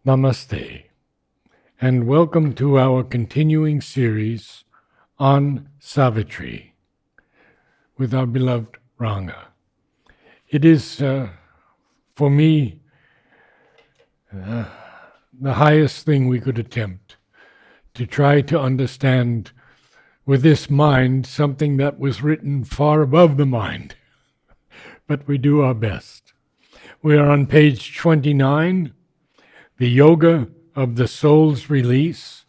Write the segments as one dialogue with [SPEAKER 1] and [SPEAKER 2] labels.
[SPEAKER 1] Namaste, and welcome to our continuing series on Savitri with our beloved Ranga. It is, for me, the highest thing we could attempt to try to understand with this mind something that was written far above the mind, but we do our best. We are on page 29, the Yoga of the Soul's Release,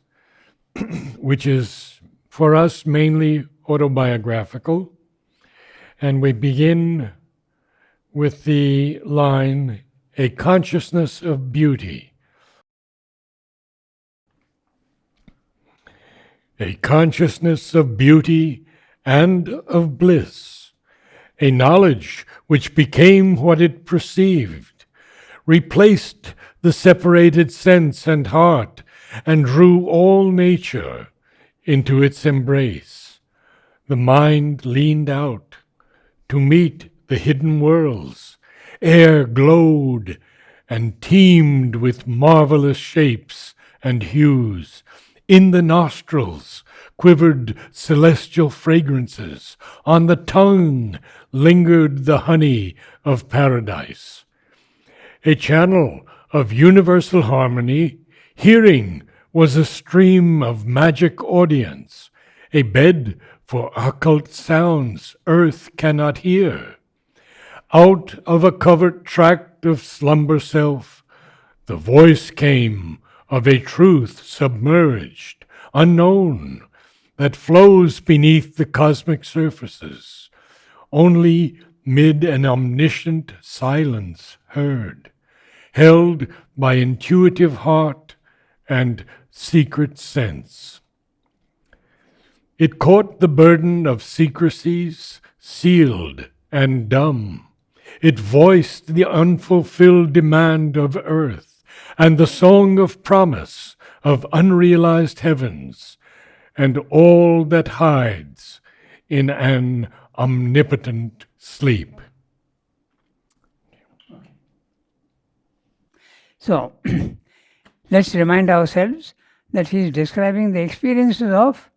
[SPEAKER 1] which is for us mainly autobiographical. And we begin with the line, a consciousness of beauty. A consciousness of beauty and of bliss, a knowledge which became what it perceived, replaced the separated sense and heart, and drew all nature into its embrace. The mind leaned out to meet the hidden worlds. Air glowed and teemed with marvelous shapes and hues. In the nostrils quivered celestial fragrances. On the tongue lingered the honey of paradise. A channel of universal harmony, hearing was a stream of magic audience, a bed for occult sounds earth cannot hear. Out of a covert tract of slumber self, the voice came of a truth submerged, unknown, that flows beneath the cosmic surfaces, only mid an omniscient silence heard, held by intuitive heart and secret sense. It caught the burden of secrecies, sealed and dumb. It voiced the unfulfilled demand of earth and the song of promise of unrealized heavens and all that hides in an omnipotent sleep.
[SPEAKER 2] So, let's remind ourselves that he is describing the experiences of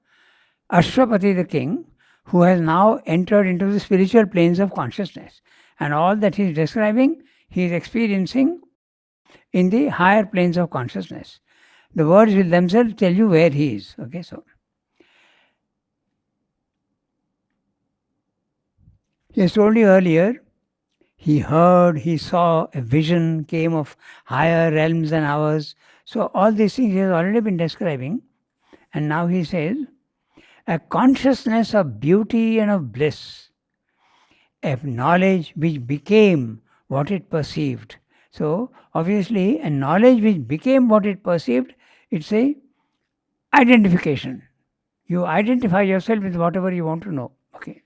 [SPEAKER 2] Ashwapati the king, who has now entered into the spiritual planes of consciousness. And all that he is describing, he is experiencing in the higher planes of consciousness. The words will themselves tell you where he is. Okay, so he has told you earlier, he heard, he saw, a vision came of higher realms than ours. So all these things he has already been describing. And now he says, a consciousness of beauty and of bliss, a knowledge which became what it perceived. So obviously a knowledge which became what it perceived, it's a identification. You identify yourself with whatever you want to know. Okay.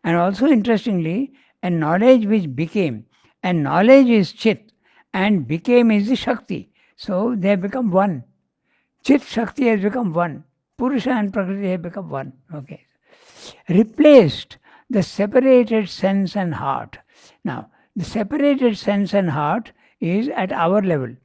[SPEAKER 2] And also interestingly, a knowledge which became, and knowledge is Chit, and became is the Shakti. So they have become one. Chit Shakti has become one. Purusha and Prakriti have become one. Okay. Replaced the separated sense and heart. Now, the separated sense and heart is at our level.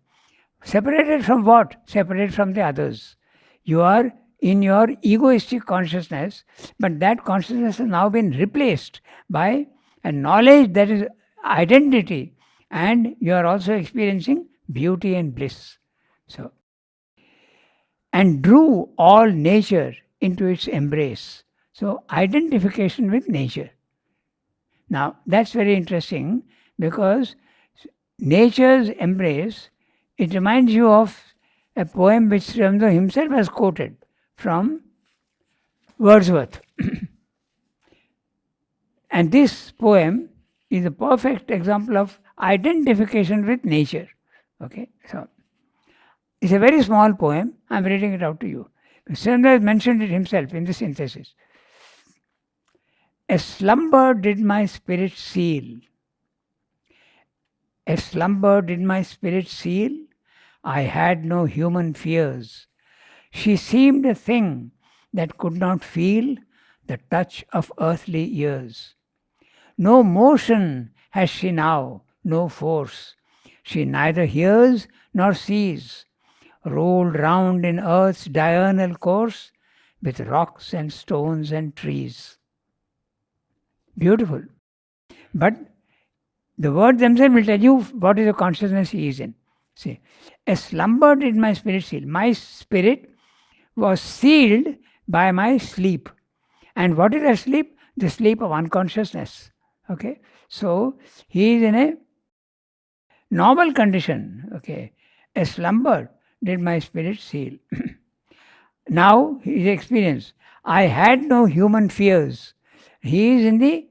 [SPEAKER 2] Separated from what? Separated from the others. You are in your egoistic consciousness, but that consciousness has now been replaced by a knowledge that is identity, and you are also experiencing beauty and bliss. So, and drew all nature into its embrace. So, identification with nature. Now, that's very interesting because nature's embrace, it reminds you of a poem which Sri Aurobindo himself has quoted from Wordsworth. And this poem is a perfect example of identification with nature. Okay, so it's a very small poem. I'm reading it out to you. Sri Aurobindo has mentioned it himself in the synthesis. A slumber did my spirit seal. A slumber did my spirit seal. I had no human fears. She seemed a thing that could not feel the touch of earthly years. No motion has she now, no force. She neither hears nor sees, rolled round in earth's diurnal course with rocks and stones and trees. Beautiful. But the words themselves will tell you what is the consciousness he is in. See, a slumber did my spirit seal. My spirit was sealed by my sleep. And what is a sleep? The sleep of unconsciousness. Okay? So, he is in a normal condition. Okay? A slumber did my spirit seal. Now, his experience. I had no human fears. He is in the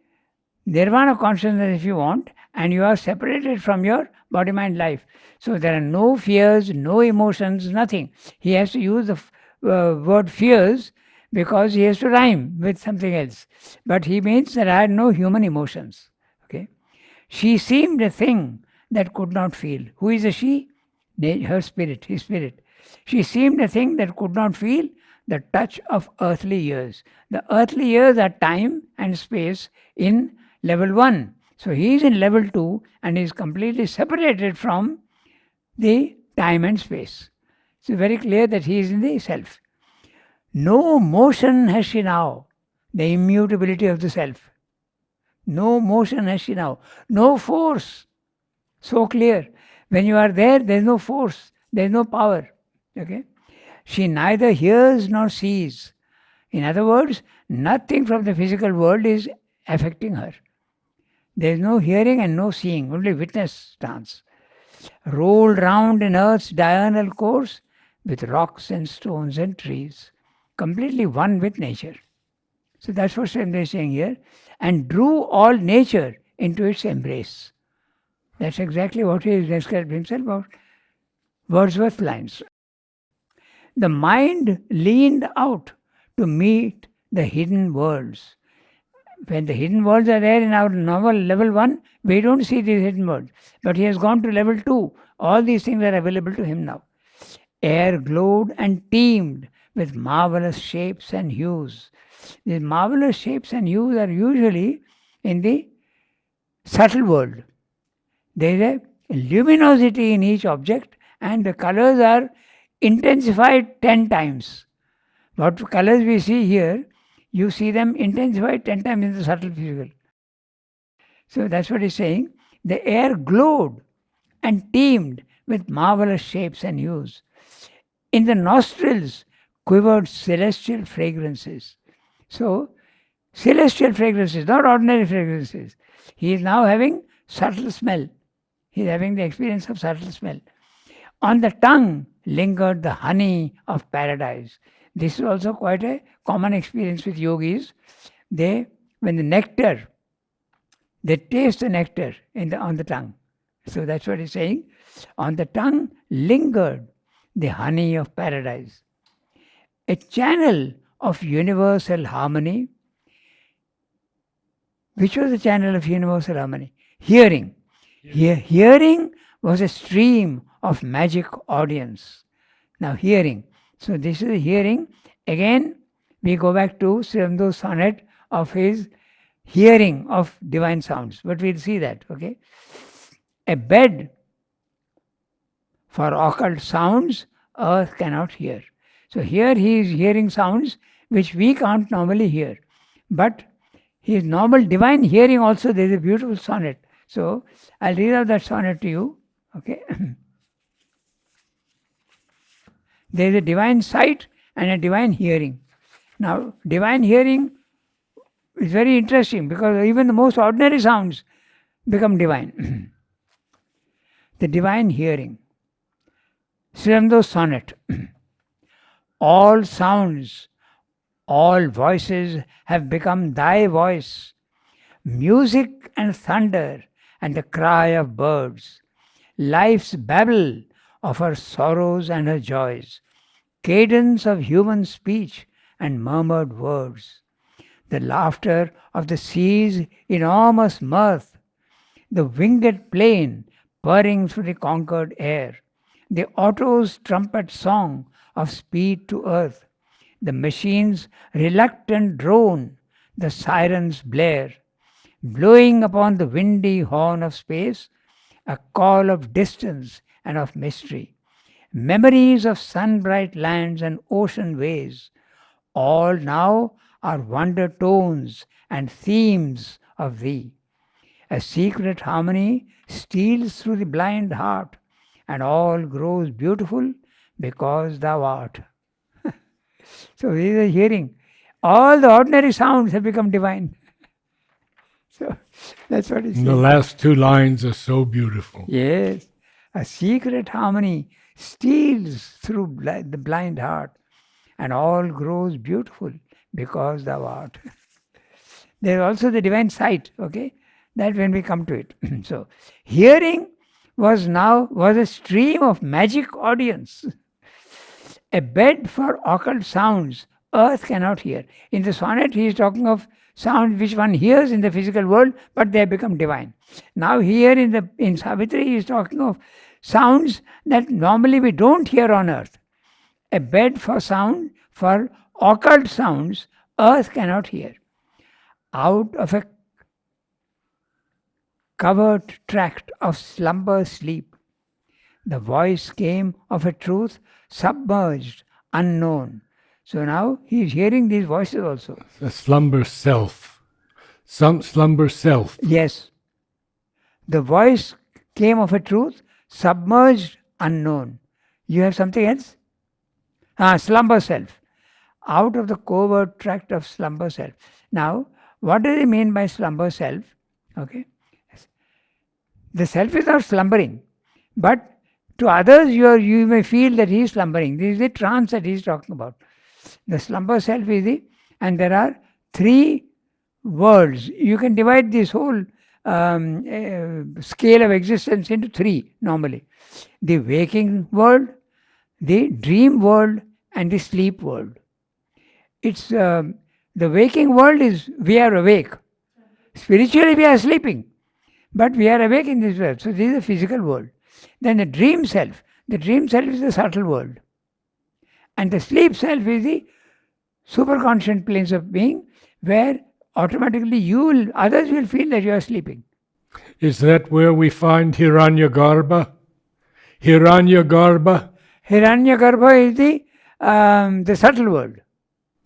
[SPEAKER 2] nirvana consciousness, if you want, and you are separated from your body, mind, life. So there are no fears, no emotions, nothing. He has to use the word fears because he has to rhyme with something else. But he means that I had no human emotions. Okay. She seemed a thing that could not feel. Who is a she? Her spirit, his spirit. She seemed a thing that could not feel the touch of earthly years. The earthly years are time and space in level 1. So he is in level 2 and is completely separated from the time and space. So very clear that he is in the self. No motion has she now, the immutability of the self. No motion has she now. No force. So clear. When you are there is no force. There is no power. Okay? She neither hears nor sees. In other words, nothing from the physical world is affecting her. There is no hearing and no seeing, only witness stance. Rolled round in earth's diurnal course with rocks and stones and trees. Completely one with nature. So that's what Savitri is saying here. And drew all nature into its embrace. That's exactly what he has described himself about Wordsworth lines. The mind leaned out to meet the hidden worlds. When the hidden worlds are there in our normal level 1, we don't see these hidden worlds. But he has gone to level 2. All these things are available to him now. Air glowed and teemed with marvelous shapes and hues. These marvelous shapes and hues are usually in the subtle world. There is a luminosity in each object and the colors are intensified 10 times. What colors we see here, you see them intensified 10 times in the subtle physical. So that's what he's saying. The air glowed and teemed with marvelous shapes and hues. In the nostrils quivered celestial fragrances. So, celestial fragrances, not ordinary fragrances. He is now having subtle smell. He is having the experience of subtle smell. On the tongue lingered the honey of paradise. This is also quite a common experience with yogis. When the nectar, they taste the nectar on the tongue. So that's what he's saying. On the tongue lingered the honey of paradise. A channel of universal harmony. Which was the channel of universal harmony? Hearing. Hearing was a stream of magic audience. Now hearing. So this is hearing. Again, we go back to Sri Aurobindo sonnet of his hearing of divine sounds. But we'll see that, okay? A bed for occult sounds earth cannot hear. So here he is hearing sounds which we can't normally hear. But his normal divine hearing also, there is a beautiful sonnet. So I'll read out that sonnet to you. Okay. There is a divine sight and a divine hearing. Now, divine hearing is very interesting because even the most ordinary sounds become divine. The divine hearing. Sri Aurobindo sonnet. All sounds, all voices have become thy voice. Music and thunder and the cry of birds. Life's babble of her sorrows and her joys. Cadence of human speech and murmured words. The laughter of the sea's enormous mirth. The winged plane purring through the conquered air. The auto's trumpet song of speed to earth. The machine's reluctant drone, the siren's blare, blowing upon the windy horn of space, a call of distance and of mystery. Memories of sun-bright lands and ocean ways, all now are wonder tones and themes of thee. A secret harmony steals through the blind heart, and all grows beautiful because thou art. So he is hearing. All the ordinary sounds have become divine. So that's what he's saying.
[SPEAKER 1] The last two lines are so beautiful.
[SPEAKER 2] Yes. A secret harmony steals through the blind heart, and all grows beautiful because thou art. There is also the divine sight, okay? That when we come to it. So hearing was a stream of magic audience. A bed for occult sounds earth cannot hear. In the sonnet, he is talking of sounds which one hears in the physical world, but they have become divine. Now here in Savitri, he is talking of sounds that normally we don't hear on earth. A bed for occult sounds earth cannot hear. Out of a covered tract of slumber sleep, the voice came of a truth submerged, unknown. So now he is hearing these voices also.
[SPEAKER 1] The slumber self. Slumber self.
[SPEAKER 2] Yes. The voice came of a truth submerged, unknown. You have something else? Slumber self. Out of the covert tract of slumber self. Now, what does he mean by slumber self? Okay. The self is not slumbering, but to others you may feel that he is slumbering. This is the trance that he is talking about. The slumber self is and there are three worlds. You can divide this whole scale of existence into three normally. The waking world, the dream world, and the sleep world. It's the waking world is we are awake. Spiritually we are sleeping, but we are awake in this world. So this is the physical world. Then the dream self. The dream self is the subtle world. And the sleep self is the superconscious planes of being, where automatically others will feel that you are sleeping.
[SPEAKER 1] Is that where we find Hiranyagarbha? Hiranyagarbha?
[SPEAKER 2] Hiranyagarbha is the subtle world.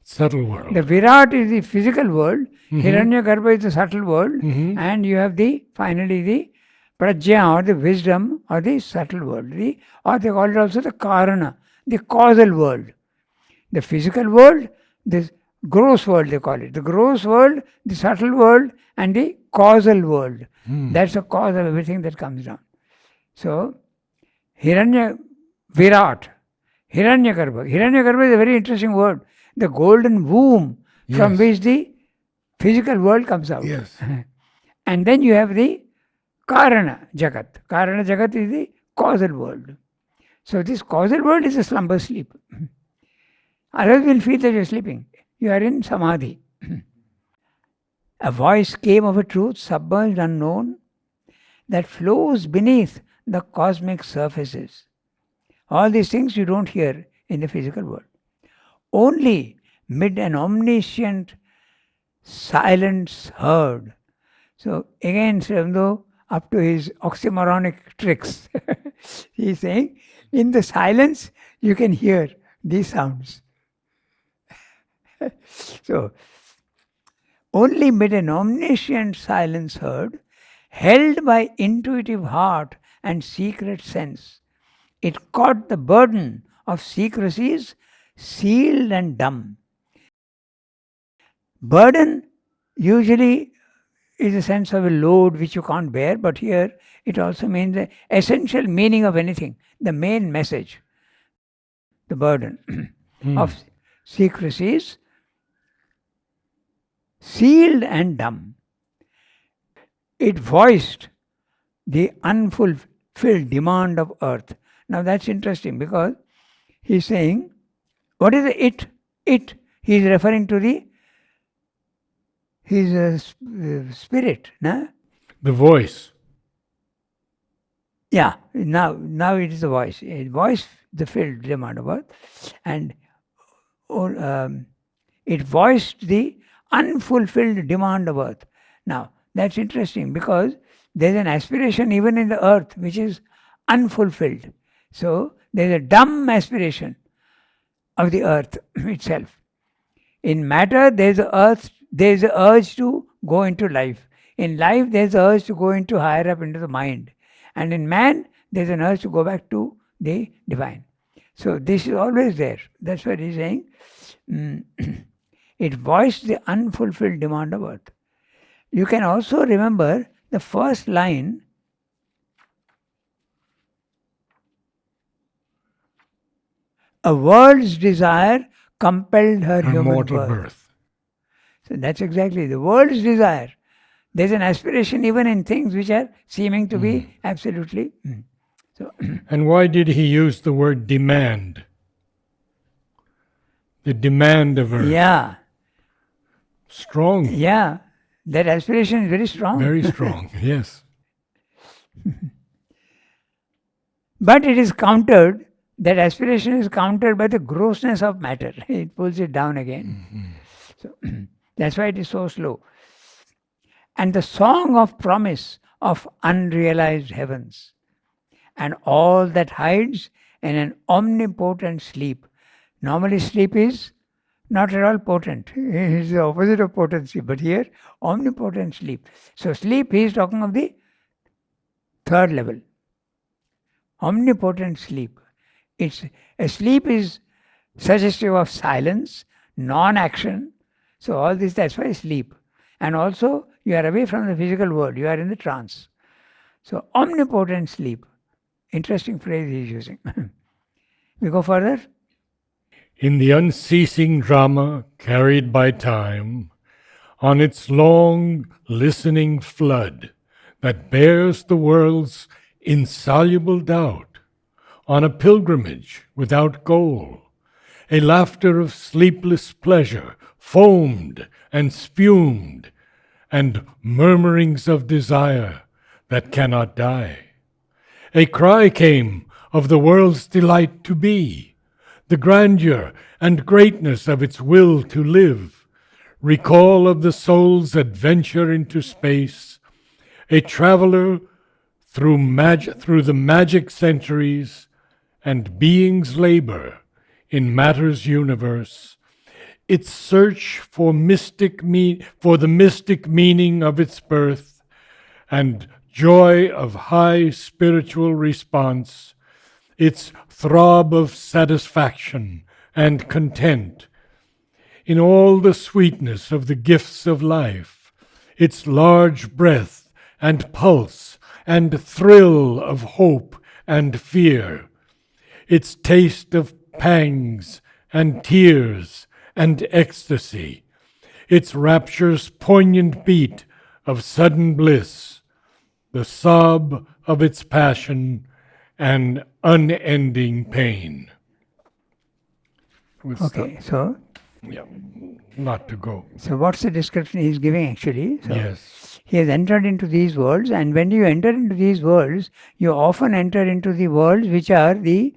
[SPEAKER 1] Subtle world.
[SPEAKER 2] The Virat is the physical world. Hiranyagarbha is the subtle world. And you have finally the Prajna, or the wisdom, or the subtle world. Or they call it also the Karana, the causal world. The physical world, the gross world they call it. The gross world, the subtle world, and the causal world. That's the cause of everything that comes down. So, Virat, Hiranyagarbha. Hiranyagarbha is a very interesting word. The golden womb from which the physical world comes out.
[SPEAKER 1] Yes.
[SPEAKER 2] And then you have the Karana Jagat. Karana Jagat is the causal world. So this causal world is a slumber sleep. Others will feel that you are sleeping. You are in samadhi. A voice came of a truth submerged, unknown, that flows beneath the cosmic surfaces. All these things you don't hear in the physical world. Only mid an omniscient silence heard. So again, Srivando, up to his oxymoronic tricks, he is saying, in the silence you can hear these sounds. So, only mid an omniscient silence heard, held by intuitive heart and secret sense, it caught the burden of secrecies, sealed and dumb. Burden usually is a sense of a load which you can't bear, but here it also means the essential meaning of anything, the main message, the burden of secrecies, sealed and dumb. It voiced the unfulfilled demand of earth. Now that's interesting because he's saying, what is the it? It. He is referring to his spirit. No?
[SPEAKER 1] The voice.
[SPEAKER 2] Yeah, now it is the voice. Voice, the filled demand of earth. And it voiced the unfulfilled demand of earth. Now, that's interesting because there's an aspiration even in the earth which is unfulfilled. So there's a dumb aspiration of the earth itself. In matter, there's the urge to go into life. In life, there's the urge to go into higher up into the mind. And in man, there's an urge to go back to the divine. So this is always there. That's what he's saying. It voiced the unfulfilled demand of earth. You can also remember the first line. A world's desire compelled her human
[SPEAKER 1] mortal
[SPEAKER 2] birth. So that's exactly the world's desire. There's an aspiration even in things which are seeming to be absolutely. So,
[SPEAKER 1] and why did he use the word demand? The demand of earth.
[SPEAKER 2] Yeah.
[SPEAKER 1] Strong.
[SPEAKER 2] Yeah. That aspiration is very strong.
[SPEAKER 1] Very strong, yes.
[SPEAKER 2] But it is countered, that aspiration is countered by the grossness of matter. It pulls it down again. So that's why it is so slow. And the song of promise of unrealized heavens, and all that hides in an omnipotent sleep. Normally sleep is not at all potent. It is the opposite of potency. But here, omnipotent sleep. So sleep, he is talking of the third level. Omnipotent sleep. Sleep is suggestive of silence, non-action. So all this, that's why sleep. And also, you are away from the physical world. You are in the trance. So omnipotent sleep. Interesting phrase he is using. We go further.
[SPEAKER 1] In the unceasing drama carried by time, on its long listening flood that bears the world's insoluble doubt, on a pilgrimage without goal, a laughter of sleepless pleasure foamed and spumed, and murmurings of desire that cannot die. A cry came of the world's delight to be, the grandeur and greatness of its will to live, recall of the soul's adventure into space, a traveler through the magic centuries and being's labor in matter's universe, its search for the mystic meaning of its birth, and joy of high spiritual response, its throb of satisfaction and content, in all the sweetness of the gifts of life, its large breath and pulse and thrill of hope and fear, its taste of pangs and tears and ecstasy, its rapture's poignant beat of sudden bliss, the sob of its passion and unending pain.
[SPEAKER 2] Okay, so
[SPEAKER 1] yeah, not to go.
[SPEAKER 2] So what's the description he's giving actually? So
[SPEAKER 1] Yes.
[SPEAKER 2] he has entered into these worlds, and when you enter into these worlds, you often enter into the worlds which are the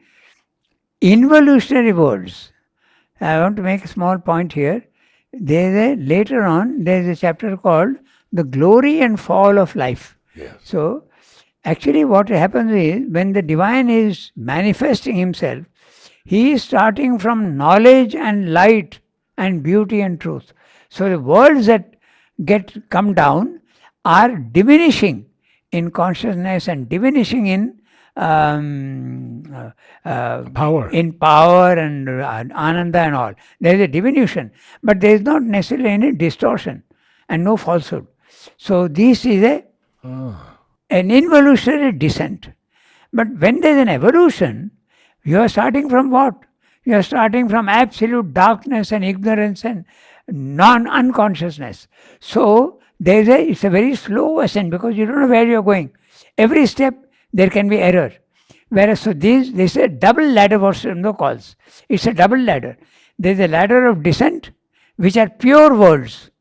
[SPEAKER 2] involutionary worlds. I want to make a small point here. Later on, there is a chapter called The Glory and Fall of Life.
[SPEAKER 1] Yes.
[SPEAKER 2] So, actually what happens is, when the divine is manifesting himself, he is starting from knowledge and light and beauty and truth. So the worlds that come down are diminishing in consciousness and diminishing in
[SPEAKER 1] Power.
[SPEAKER 2] in power and ananda and all. There is a diminution, but there is not necessarily any distortion and no falsehood. So this is an involutionary descent. But when there is an evolution, you are starting from what? You are starting from absolute darkness and ignorance and unconsciousness. So it's a very slow ascent because you don't know where you are going. Every step there can be error. Whereas this is a double ladder, what Srimdo calls. It's a double ladder. There is a ladder of descent, which are pure worlds.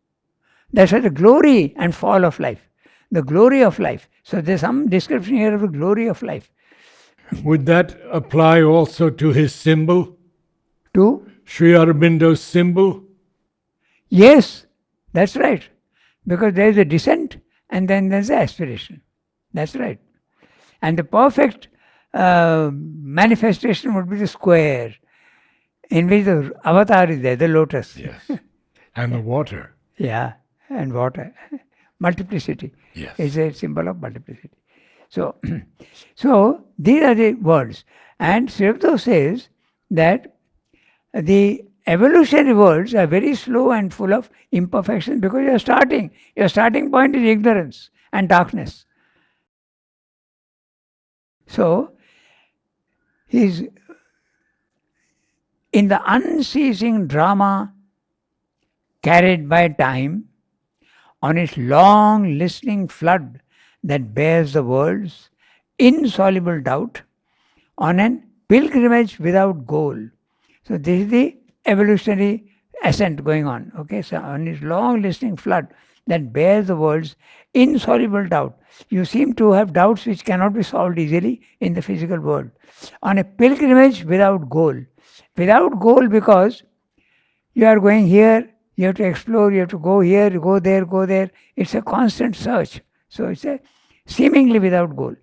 [SPEAKER 2] That's why the glory and fall of life. The glory of life. So there's some description here of the glory of life.
[SPEAKER 1] Would that apply also to his symbol?
[SPEAKER 2] To?
[SPEAKER 1] Sri Aurobindo's symbol?
[SPEAKER 2] Yes, that's right. Because there is a descent and then there's the aspiration. That's right. And the perfect manifestation would be the square, in which the avatar is there, the lotus.
[SPEAKER 1] Yes. And the water.
[SPEAKER 2] Yeah, and water. Multiplicity
[SPEAKER 1] Yes.
[SPEAKER 2] is a symbol of multiplicity. So, so these are the words. And Sri Aurobindo says that the evolutionary worlds are very slow and full of imperfection because you are starting. Your starting point is ignorance and darkness. So, he's in the unceasing drama carried by time on its long listening flood that bears the world's insoluble doubt, on an pilgrimage without goal. So this is the evolutionary ascent going on. Okay, so on its long listening flood that bears the world's insoluble doubt. You seem to have doubts which cannot be solved easily in the physical world. On a pilgrimage without goal. Without goal because you are going here, you have to explore, you have to go here, go there, go there. It's a constant search. So it's a seemingly without goal.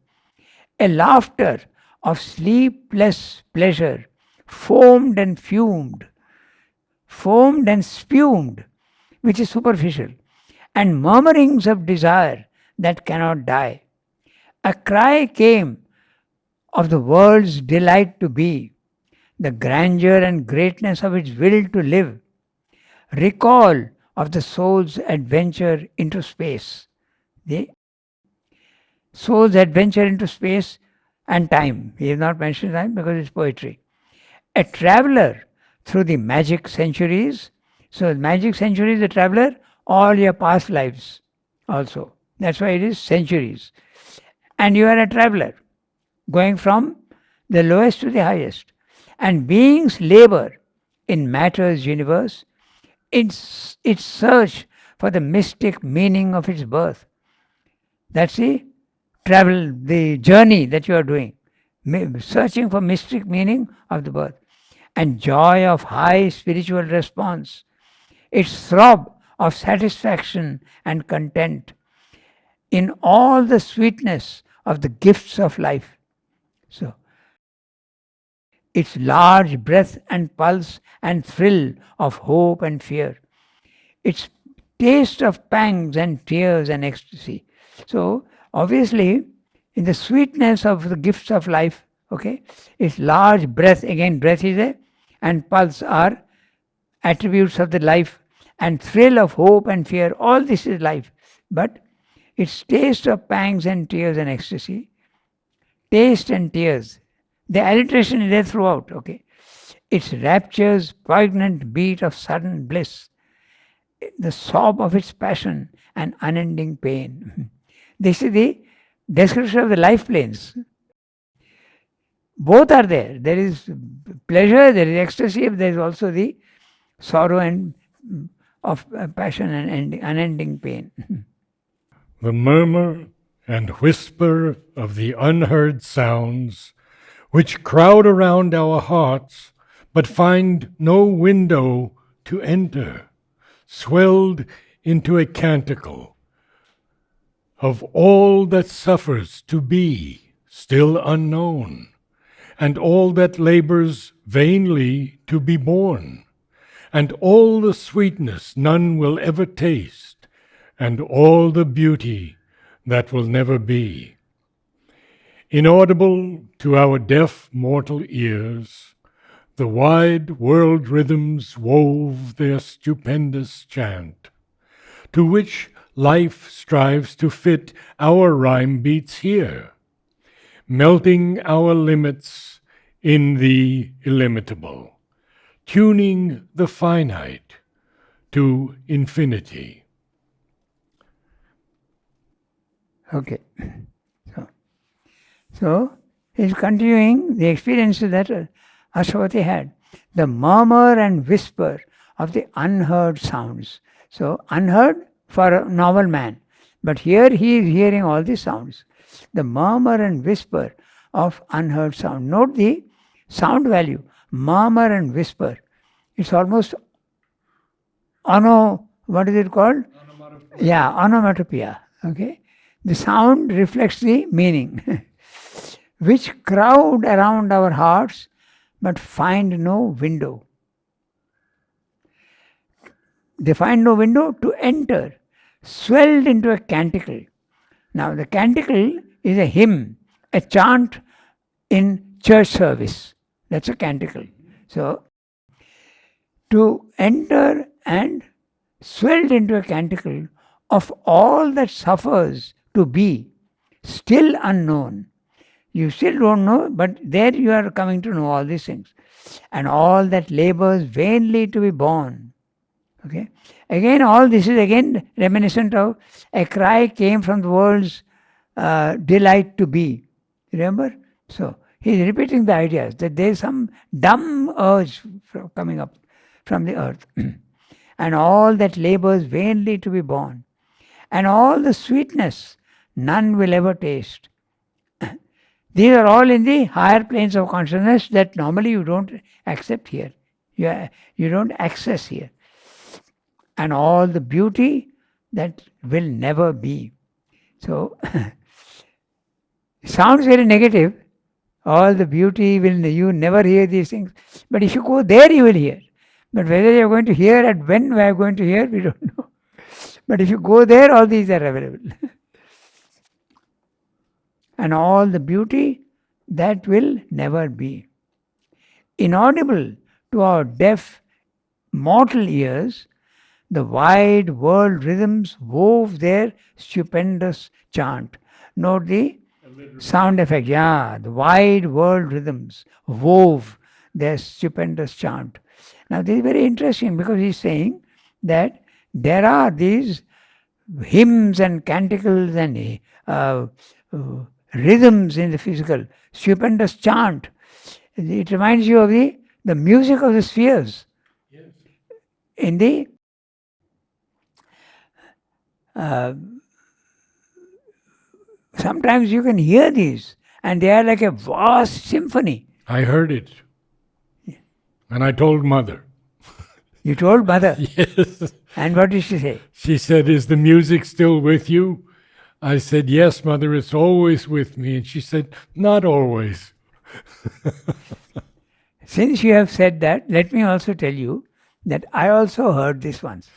[SPEAKER 2] A laughter of sleepless pleasure, foamed and fumed, foamed and spumed, which is superficial, and murmurings of desire that cannot die. A cry came of the world's delight to be, the grandeur and greatness of its will to live, recall of the soul's adventure into space. The soul's adventure into space and time. He has not mentioned time because it's poetry. A traveler through the magic centuries. So magic centuries, a traveler, all your past lives also. That's why it is centuries. And you are a traveler, going from the lowest to the highest. And beings labor in matter's universe, its search for the mystic meaning of its birth. That's the travel, the journey that you are doing, searching for mystic meaning of the birth. And joy of high spiritual response, its throb of satisfaction and content in all the sweetness of the gifts of life. So, its large breath and pulse and thrill of hope and fear, its taste of pangs and tears and ecstasy. So, obviously, in the sweetness of the gifts of life, okay, its large breath, again, breath is a, and pulse are attributes of the life, and thrill of hope and fear, all this is life. But its taste of pangs and tears and ecstasy, taste and tears, the alliteration is there throughout, okay. Its rapture's poignant beat of sudden bliss, the sob of its passion and unending pain. This is the description of the life planes. Both are there. There is pleasure, there is ecstasy, but there is also the sorrow and of passion and unending pain.
[SPEAKER 1] The murmur and whisper of the unheard sounds which crowd around our hearts but find no window to enter, swelled into a canticle of all that suffers to be still unknown, and all that labors vainly to be born, and all the sweetness none will ever taste, and all the beauty that will never be. Inaudible to our deaf mortal ears, the wide world rhythms wove their stupendous chant, to which life strives to fit our rhyme beats here, melting our limits in the illimitable, tuning the finite to infinity.
[SPEAKER 2] Okay. So he's continuing the experiences that Ashwati had. The murmur and whisper of the unheard sounds. So unheard for a normal man. But here he is hearing all these sounds. The murmur and whisper of unheard sound. Note the sound value. Murmur and whisper. It's almost what is it called?
[SPEAKER 1] Onomatopoeia.
[SPEAKER 2] Yeah, onomatopoeia. Okay. The sound reflects the meaning, which crowd around our hearts but find no window. They find no window to enter, swelled into a canticle. Now, the canticle is a hymn, a chant in church service. That's a canticle. So, to enter and swelled into a canticle of all that suffers to be, still unknown. You still don't know, but there you are coming to know all these things. And all that labors vainly to be born. Okay. Again, all this is again reminiscent of a cry came from the world's delight to be. Remember? So he is repeating the ideas that there is some dumb urge coming up from the earth. And all that labors vainly to be born. And all the sweetness none will ever taste. These are all in the higher planes of consciousness that normally you don't accept here. You don't access here. And all the beauty that will never be. So, sounds very negative. All the beauty you never hear these things. But if you go there, you will hear. But whether you are going to hear and when we are going to hear, we don't know. But if you go there, all these are available. And all the beauty that will never be. Inaudible to our deaf, mortal ears, the wide world rhythms wove their stupendous chant. Note the sound effect. Yeah, the wide world rhythms wove their stupendous chant. Now, this is very interesting because he's saying that there are these hymns and canticles and rhythms in the physical, stupendous chant. It reminds you of the music of the spheres.
[SPEAKER 1] Yes.
[SPEAKER 2] In the sometimes you can hear these and they are like a vast symphony.
[SPEAKER 1] I heard it. And I told Mother.
[SPEAKER 2] You told Mother?
[SPEAKER 1] Yes.
[SPEAKER 2] And what did she say?
[SPEAKER 1] She said, "Is the music still with you?" I said, "Yes, Mother, it's always with me." And she said, "Not always."
[SPEAKER 2] Since you have said that, let me also tell you that I also heard this once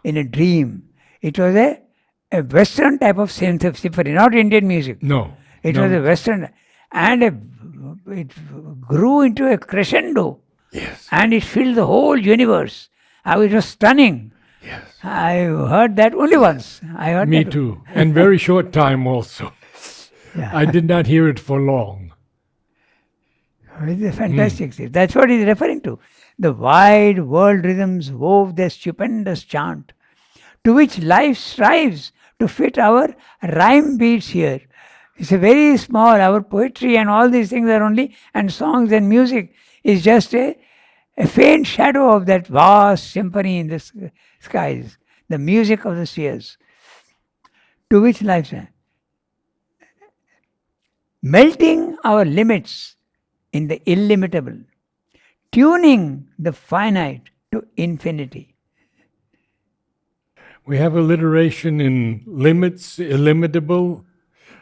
[SPEAKER 2] in a dream. It was a Western type of symphony, not Indian music.
[SPEAKER 1] No.
[SPEAKER 2] It was a Western, and it grew into a crescendo.
[SPEAKER 1] Yes.
[SPEAKER 2] And it filled the whole universe. It was stunning.
[SPEAKER 1] Yes.
[SPEAKER 2] I heard that only once. I heard
[SPEAKER 1] Me
[SPEAKER 2] that.
[SPEAKER 1] too. And very short time also.
[SPEAKER 2] Yeah.
[SPEAKER 1] I did not hear it for long.
[SPEAKER 2] It's a fantastic thing. That's what he's referring to. The wide world rhythms wove their stupendous chant, to which life strives to fit our rhyme beats here. It's a very small, our poetry and all these things are only, and songs and music is just a faint shadow of that vast symphony in the skies, the music of the spheres, to which life strives. Melting our limits in the illimitable, tuning the finite to infinity.
[SPEAKER 1] We have alliteration in limits, illimitable,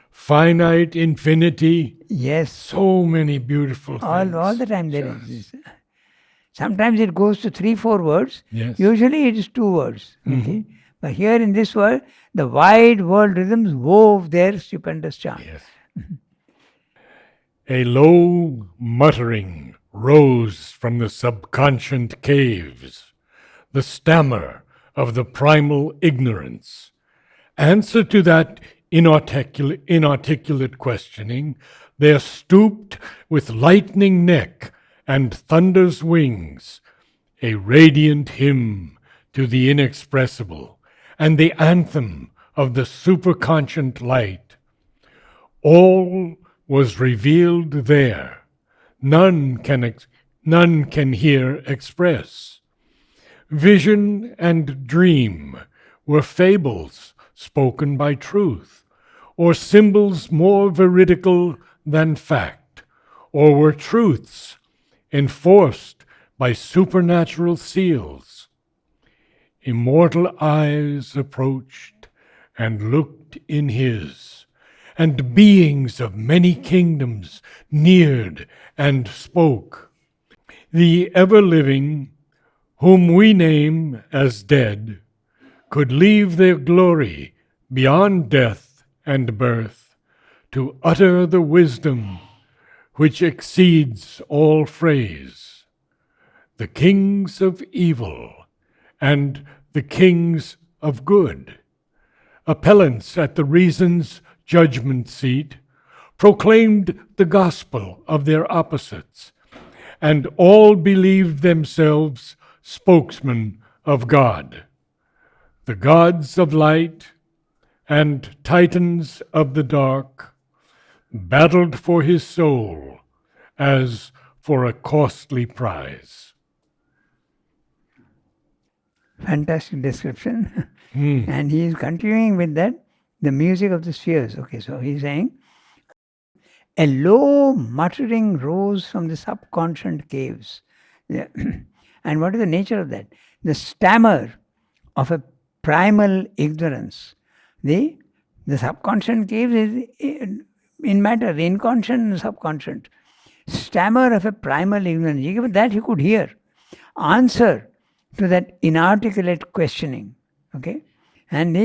[SPEAKER 1] finite, infinity.
[SPEAKER 2] Yes.
[SPEAKER 1] So many beautiful things.
[SPEAKER 2] All the time there is this. Sometimes it goes to 3-4 words.
[SPEAKER 1] Yes.
[SPEAKER 2] Usually it is 2 words. Okay? But here in this world, the wide world rhythms wove their stupendous chant.
[SPEAKER 1] Yes. A low muttering rose from the subconscient caves, the stammer of the primal ignorance. Answer to that inarticulate questioning, there stooped with lightning neck and thunder's wings, a radiant hymn to the inexpressible, and the anthem of the superconscient light. All was revealed there. None can here express. Vision and dream were fables spoken by truth, or symbols more veridical than fact, or were truths enforced by supernatural seals. Immortal eyes approached and looked in his, and beings of many kingdoms neared and spoke. The ever-living, whom we name as dead, could leave their glory beyond death and birth to utter the wisdom which exceeds all phrase. The kings of evil and the kings of good, appellants at the reason's judgment seat, proclaimed the gospel of their opposites, and all believed themselves spokesmen of God. The gods of light and titans of the dark battled for his soul as for a costly prize.
[SPEAKER 2] Fantastic description. And he is continuing with that, the music of the spheres. Okay, so he's saying, a low muttering rose from the subconscious caves. Yeah. And what is the nature of that? The stammer of a primal ignorance. The subconscious caves is in matter, the inconscient and the subconscious. Stammer of a primal ignorance. Even that he could hear. Answer to that inarticulate questioning. Okay? And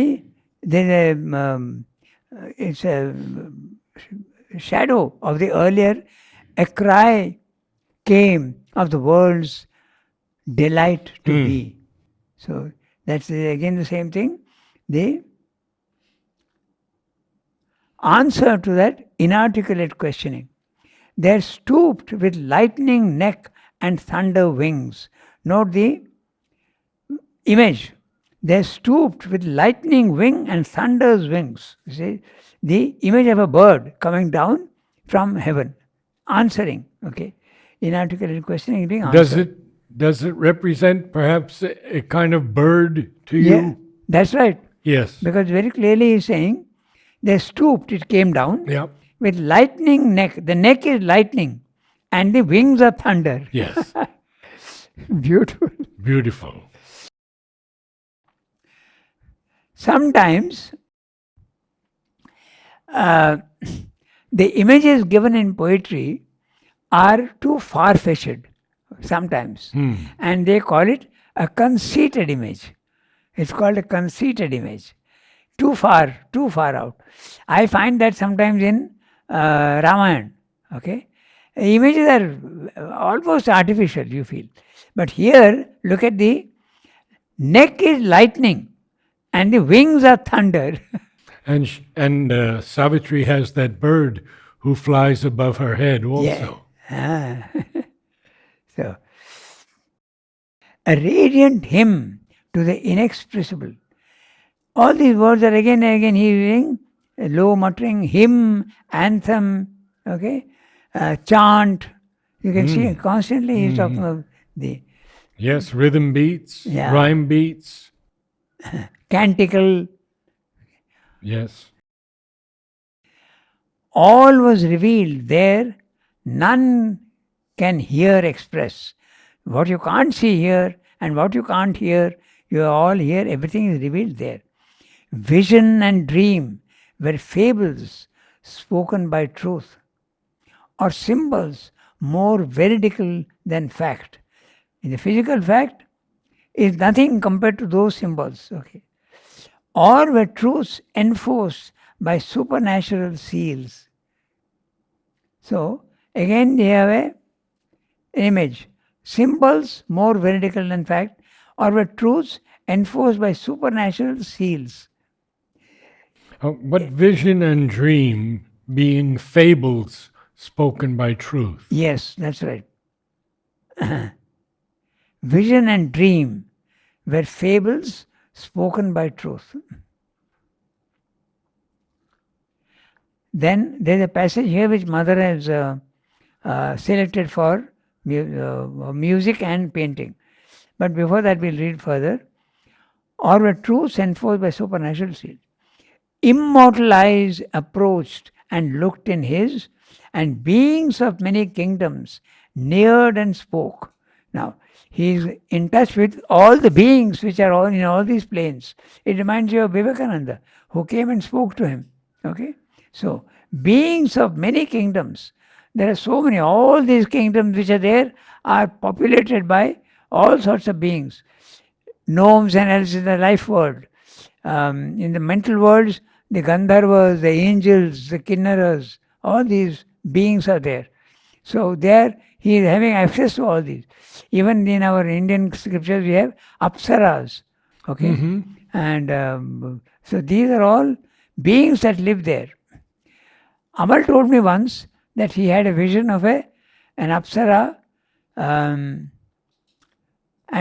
[SPEAKER 2] it's a shadow of the earlier, a cry came of the world's delight to be. So that's again the same thing. The answer to that inarticulate questioning. They're stooped with lightning neck and thunder wings. Note the image. They're stooped with lightning wing and thunder's wings. You see, the image of a bird coming down from heaven, answering. Okay, inarticulate questioning is being answered.
[SPEAKER 1] Does it represent perhaps a kind of bird to you?
[SPEAKER 2] Yeah, that's right.
[SPEAKER 1] Yes.
[SPEAKER 2] Because very clearly he's saying they stooped, it came down with lightning neck. The neck is lightning and the wings are thunder.
[SPEAKER 1] Yes.
[SPEAKER 2] Beautiful.
[SPEAKER 1] Beautiful.
[SPEAKER 2] Sometimes the images given in poetry are too far-fetched sometimes. And they call it a conceited image. It's called a conceited image. Too far out. I find that sometimes in Ramayana. Okay? Images are almost artificial, you feel. But here, look at the neck is lightning and the wings are thunder.
[SPEAKER 1] And Savitri has that bird who flies above her head also.
[SPEAKER 2] Yeah. So, a radiant hymn to the inexpressible. All these words are again and again hearing, low muttering, hymn, anthem, okay, chant. You can see constantly he's talking of the...
[SPEAKER 1] Yes, rhythm beats, rhyme beats.
[SPEAKER 2] Canticle.
[SPEAKER 1] Yes.
[SPEAKER 2] All was revealed there, none can hear express. What you can't see here and what you can't hear, you all hear, everything is revealed there. Vision and dream were fables spoken by truth, or symbols more veridical than fact. In the physical fact is nothing compared to those symbols. Okay. Or were truths enforced by supernatural seals. So again they have an image. Symbols more veridical than fact, or were truths enforced by supernatural seals.
[SPEAKER 1] But vision and dream being fables spoken by truth.
[SPEAKER 2] Yes, that's right. Vision and dream were fables spoken by truth. Then there is a passage here which Mother has selected for music and painting. But before that we'll read further. Or were truths enforced by supernatural seals. Immortal eyes approached and looked in his, and beings of many kingdoms neared and spoke. Now, he is in touch with all the beings which are all in all these planes. It reminds you of Vivekananda, who came and spoke to him. Okay? So, beings of many kingdoms. There are so many. All these kingdoms which are there are populated by all sorts of beings. Gnomes and elves in the life world. In the mental worlds, the Gandharvas, the angels, the Kinnaras, all these beings are there. So there he is having access to all these. Even in our Indian scriptures we have Apsaras. Okay? And so these are all beings that live there. Amal told me once that he had a vision of an Apsara, and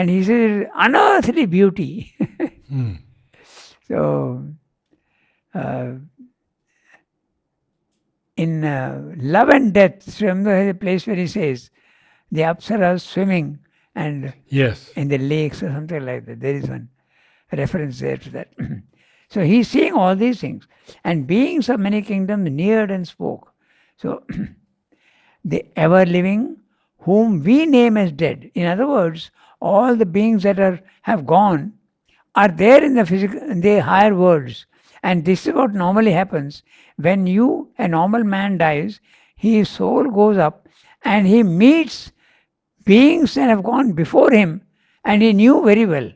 [SPEAKER 2] he said, unearthly beauty. So, in Love and Death, remember the place where he says, the Apsaras swimming and
[SPEAKER 1] Yes.
[SPEAKER 2] in the lakes or something like that. There is one reference there to that. So he's seeing all these things. And beings of many kingdoms neared and spoke. So, the ever-living, whom we name as dead. In other words, all the beings that have gone are there in the higher worlds. And this is what normally happens. When a normal man dies, his soul goes up and he meets beings that have gone before him and he knew very well.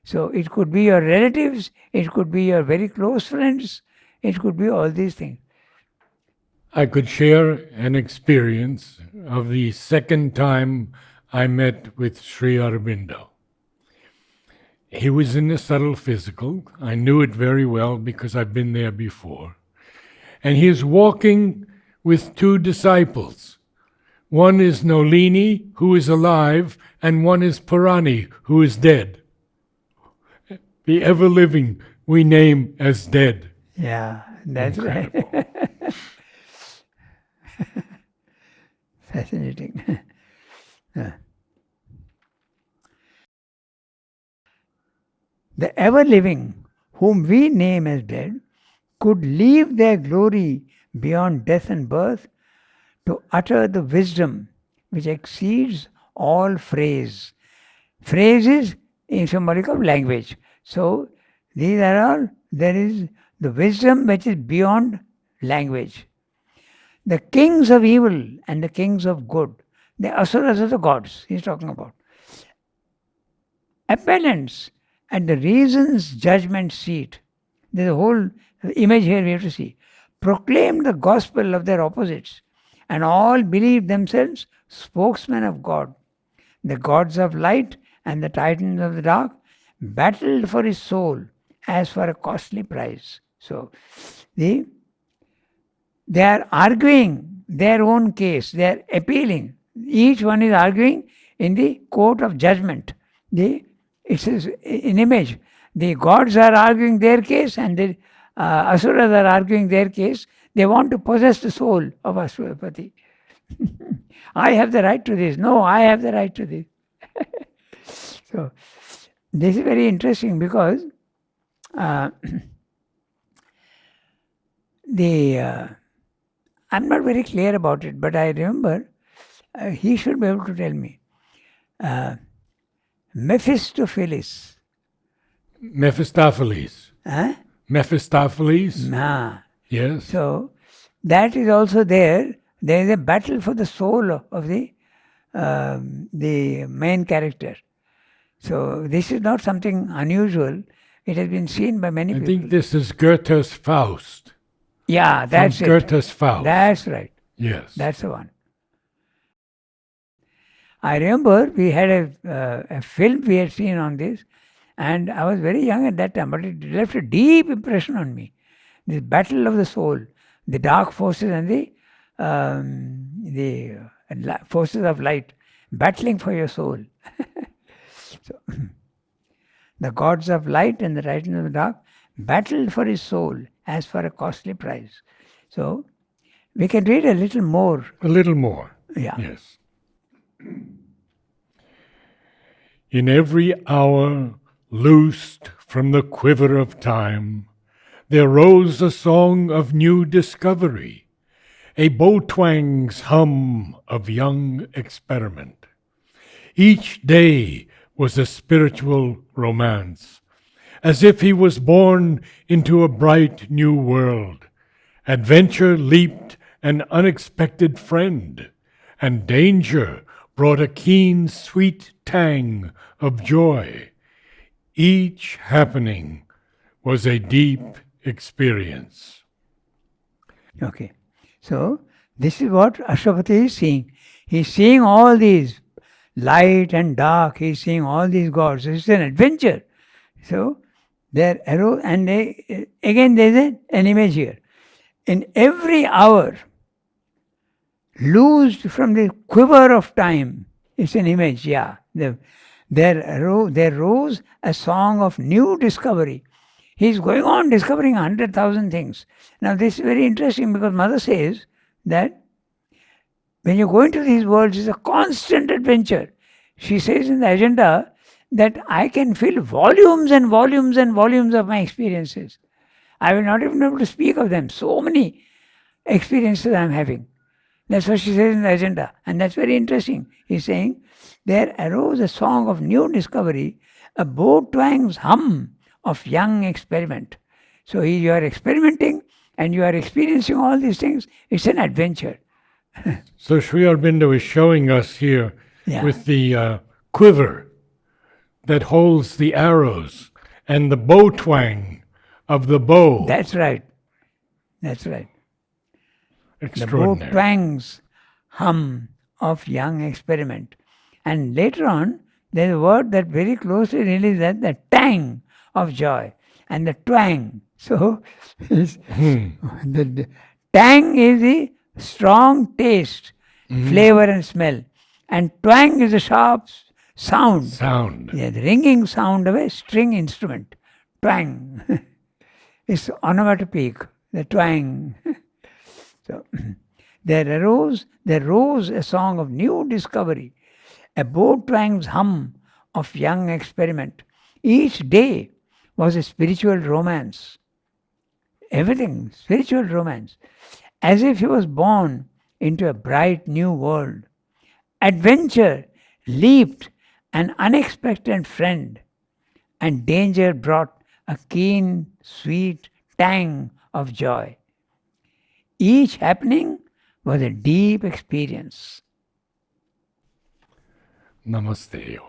[SPEAKER 2] So it could be your relatives, it could be your very close friends, it could be all these things.
[SPEAKER 1] I could share an experience of the second time I met with Sri Aurobindo. He was in the subtle physical. I knew it very well because I've been there before. And he is walking with two disciples. One is Nolini, who is alive, and one is Purani, who is dead. The ever-living we name as dead.
[SPEAKER 2] Yeah, that's
[SPEAKER 1] Incredible.
[SPEAKER 2] right. Fascinating. The ever-living, whom we name as dead, could leave their glory beyond death and birth to utter the wisdom which exceeds all phrase. Phrase is symbolic of language. So, these are all, there is the wisdom which is beyond language. The kings of evil and the kings of good, the asuras are the gods he's talking about. Appellants at the reason's judgment seat. There's a whole image here we have to see. Proclaim the gospel of their opposites, and all believe themselves spokesmen of God. The gods of light and the titans of the dark battled for his soul as for a costly prize. So, they are arguing their own case, they are appealing. Each one is arguing in the court of judgment. It's an image. The gods are arguing their case and the asuras are arguing their case. They want to possess the soul of Asurapati. I have the right to this. No, I have the right to this. So, this is very interesting because I'm not very clear about it, but I remember he should be able to tell me. Mephistopheles.
[SPEAKER 1] Mephistopheles.
[SPEAKER 2] Huh?
[SPEAKER 1] Mephistopheles?
[SPEAKER 2] Nah.
[SPEAKER 1] Yes.
[SPEAKER 2] So, that is also there. There is a battle for the soul of the main character. So, this is not something unusual. It has been seen by many people.
[SPEAKER 1] I think this is Goethe's Faust.
[SPEAKER 2] Yeah, that's
[SPEAKER 1] From
[SPEAKER 2] it.
[SPEAKER 1] Goethe's Faust.
[SPEAKER 2] That's right.
[SPEAKER 1] Yes.
[SPEAKER 2] That's the one. I remember we had a film we had seen on this, and I was very young at that time, but it left a deep impression on me. This battle of the soul, the dark forces and the forces of light battling for your soul. So, the gods of light and the titans of the dark battled for his soul as for a costly prize. So, we can read a little more.
[SPEAKER 1] A little more.
[SPEAKER 2] Yeah.
[SPEAKER 1] Yes. In every hour loosed from the quiver of time, there rose a song of new discovery, a bow twang's hum of young experiment. Each day was a spiritual romance, as if he was born into a bright new world. Adventure leaped an unexpected friend, and danger brought a keen, sweet tang of joy. Each happening was a deep experience.
[SPEAKER 2] Okay. So, this is what Ashwapati is seeing. He's seeing all these light and dark, he's seeing all these gods. It's an adventure. So, there arose, and again there is an image here. In every hour, loosed from the quiver of time, it's an image, yeah. There rose a song of new discovery. He's going on discovering 100,000 things. Now, this is very interesting because Mother says that when you go into these worlds, it's a constant adventure. She says in the agenda that I can fill volumes and volumes and volumes of my experiences. I will not even be able to speak of them. So many experiences I'm having. That's what she says in the agenda. And that's very interesting. He's saying, there arose a song of new discovery, a bow twang's hum of young experiment. So you are experimenting and you are experiencing all these things. It's an adventure.
[SPEAKER 1] So Sri Aurobindo is showing us here
[SPEAKER 2] Yeah.
[SPEAKER 1] with the quiver that holds the arrows and the bow twang of the bow.
[SPEAKER 2] That's right. That's right. The bow
[SPEAKER 1] Extraordinary.
[SPEAKER 2] twang's hum of young experiment. And later on, there's a word that very closely relates that, the tang of joy. And the twang. So, the tang is the strong taste, flavor and smell. And twang is the sharp sound.
[SPEAKER 1] Sound.
[SPEAKER 2] Yeah, the ringing sound of a string instrument. Twang. It's onomatopoeic, the twang. So, there rose a song of new discovery, a bow twang's hum of young experiment. Each day was a spiritual romance. Everything, spiritual romance. As if he was born into a bright new world. Adventure leaped an unexpected friend, and danger brought a keen, sweet tang of joy. Each happening was a deep experience.
[SPEAKER 1] Namaste.